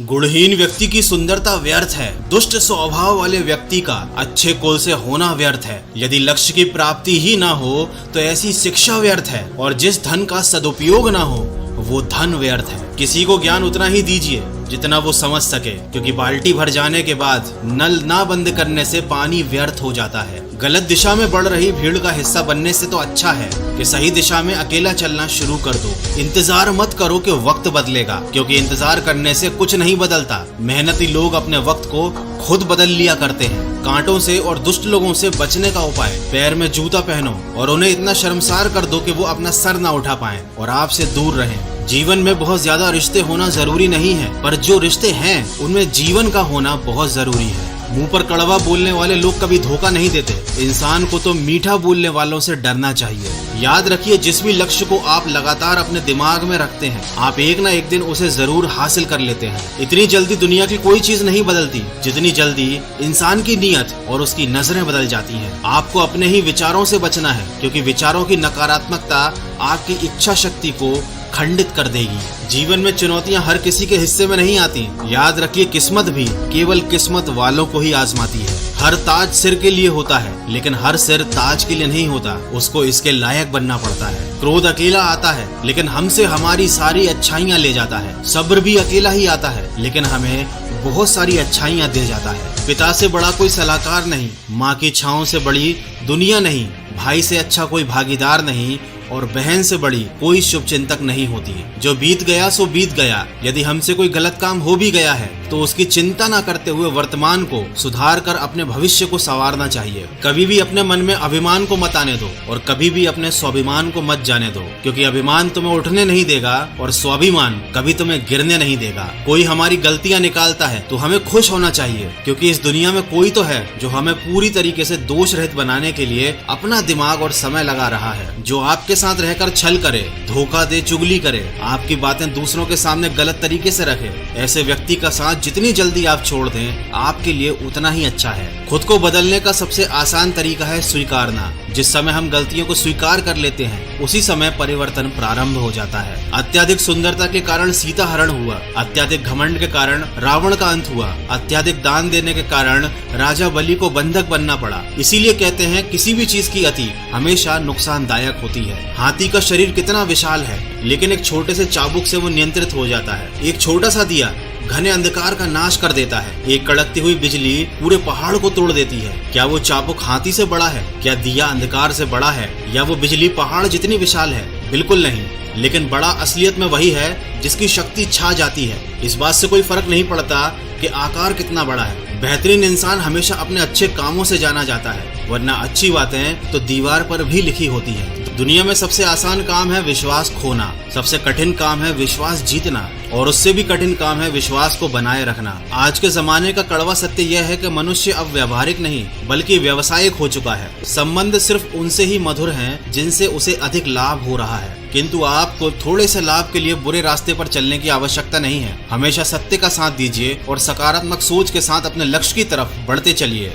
गुणहीन व्यक्ति की सुंदरता व्यर्थ है। दुष्ट स्वभाव वाले व्यक्ति का अच्छे कुल से होना व्यर्थ है। यदि लक्ष्य की प्राप्ति ही ना हो तो ऐसी शिक्षा व्यर्थ है, और जिस धन का सदुपयोग ना हो वो धन व्यर्थ है। किसी को ज्ञान उतना ही दीजिए जितना वो समझ सके, क्योंकि बाल्टी भर जाने के बाद नल ना बंद करने से पानी व्यर्थ हो जाता है। गलत दिशा में बढ़ रही भीड़ का हिस्सा बनने से तो अच्छा है कि सही दिशा में अकेला चलना शुरू कर दो। इंतजार मत करो कि वक्त बदलेगा, क्योंकि इंतजार करने से कुछ नहीं बदलता। मेहनती लोग अपने वक्त को खुद बदल लिया करते हैं। कांटों से और दुष्ट लोगों से बचने का उपाय, पैर में जूता पहनो और उन्हें इतना शर्मसार कर दो कि वो अपना सर ना उठा पाएं और आपसे दूर रहें। जीवन में बहुत ज्यादा रिश्ते होना जरूरी नहीं है, पर जो रिश्ते हैं उनमें जीवन का होना बहुत जरूरी है। मुंह पर कड़वा बोलने वाले लोग कभी धोखा नहीं देते। इंसान को तो मीठा बोलने वालों से डरना चाहिए। याद रखिए, जिस भी लक्ष्य को आप लगातार अपने दिमाग में रखते हैं, आप एक ना एक दिन उसे जरूर हासिल कर लेते हैं। इतनी जल्दी दुनिया की कोई चीज नहीं बदलती जितनी जल्दी इंसान की नीयत और उसकी नजरें बदल जाती हैं। आपको अपने ही विचारों से बचना है, क्योंकि विचारों की नकारात्मकता आपकी इच्छा शक्ति को खंडित कर देगी। जीवन में चुनौतियां हर किसी के हिस्से में नहीं आती। याद रखिए, किस्मत भी केवल किस्मत वालों को ही आजमाती है। हर ताज सिर के लिए होता है, लेकिन हर सिर ताज के लिए नहीं होता। उसको इसके लायक बनना पड़ता है। क्रोध अकेला आता है, लेकिन हमसे हमारी सारी अच्छाइयाँ ले जाता है। सब्र भी अकेला ही आता है, लेकिन हमें बहुत सारी अच्छाइयाँ दे जाता है। पिता से बड़ा कोई सलाहकार नहीं, माँ की छाँव से बड़ी दुनिया नहीं, भाई से अच्छा कोई भागीदार नहीं, और बहन से बड़ी कोई शुभ चिंतक नहीं होती। जो बीत गया सो बीत गया। यदि हमसे कोई गलत काम हो भी गया है तो उसकी चिंता न करते हुए वर्तमान को सुधार कर अपने भविष्य को संवारना चाहिए। कभी भी अपने मन में अभिमान को मत आने दो, और कभी भी अपने स्वाभिमान को मत जाने दो, क्योंकि अभिमान तुम्हें उठने नहीं देगा और स्वाभिमान कभी तुम्हें गिरने नहीं देगा। कोई हमारी गलतियां निकालता है तो हमें खुश होना चाहिए, क्योंकि इस दुनिया में कोई तो है जो हमें पूरी तरीके से दोष रहित बनाने के लिए अपना दिमाग और समय लगा रहा है। जो आपके साथ रहकर छल करे, धोखा दे, चुगली करे, आपकी बातें दूसरों के सामने गलत तरीके से रखे, ऐसे व्यक्ति का साथ जितनी जल्दी आप छोड़ दें, आपके लिए उतना ही अच्छा है। खुद को बदलने का सबसे आसान तरीका है स्वीकारना। जिस समय हम गलतियों को स्वीकार कर लेते हैं, उसी समय परिवर्तन प्रारंभ हो जाता है। अत्याधिक सुंदरता के कारण सीता हरण हुआ, अत्याधिक घमंड के कारण रावण का अंत हुआ, अत्याधिक दान देने के कारण राजा बलि को बंधक बनना पड़ा। इसीलिए कहते हैं, किसी भी चीज की अति हमेशा नुकसानदायक होती है। हाथी का शरीर कितना विशाल है, लेकिन एक छोटे से चाबुक से वो नियंत्रित हो जाता है। एक छोटा सा दिया घने अंधकार का नाश कर देता है। एक कड़कती हुई बिजली पूरे पहाड़ को तोड़ देती है। क्या वो चाबुक हाथी से बड़ा है? क्या दिया अंधकार से बड़ा है? या वो बिजली पहाड़ जितनी विशाल है? बिल्कुल नहीं। लेकिन बड़ा असलियत में वही है जिसकी शक्ति छा जाती है। इस बात से कोई फर्क नहीं पड़ता कि आकार कितना बड़ा है। बेहतरीन इंसान हमेशा अपने अच्छे कामों से जाना जाता है, वरना अच्छी बातें तो दीवार पर भी लिखी होती हैं। दुनिया में सबसे आसान काम है विश्वास खोना, सबसे कठिन काम है विश्वास जीतना, और उससे भी कठिन काम है विश्वास को बनाए रखना। आज के जमाने का कड़वा सत्य यह है कि मनुष्य अब व्यवहारिक नहीं बल्कि व्यवसायिक हो चुका है। संबंध सिर्फ उनसे ही मधुर हैं जिनसे उसे अधिक लाभ हो रहा है, किंतु आपको थोड़े से लाभ के लिए बुरे रास्ते पर चलने की आवश्यकता नहीं है। हमेशा सत्य का साथ दीजिए और सकारात्मक सोच के साथ अपने लक्ष्य की तरफ बढ़ते चलिए।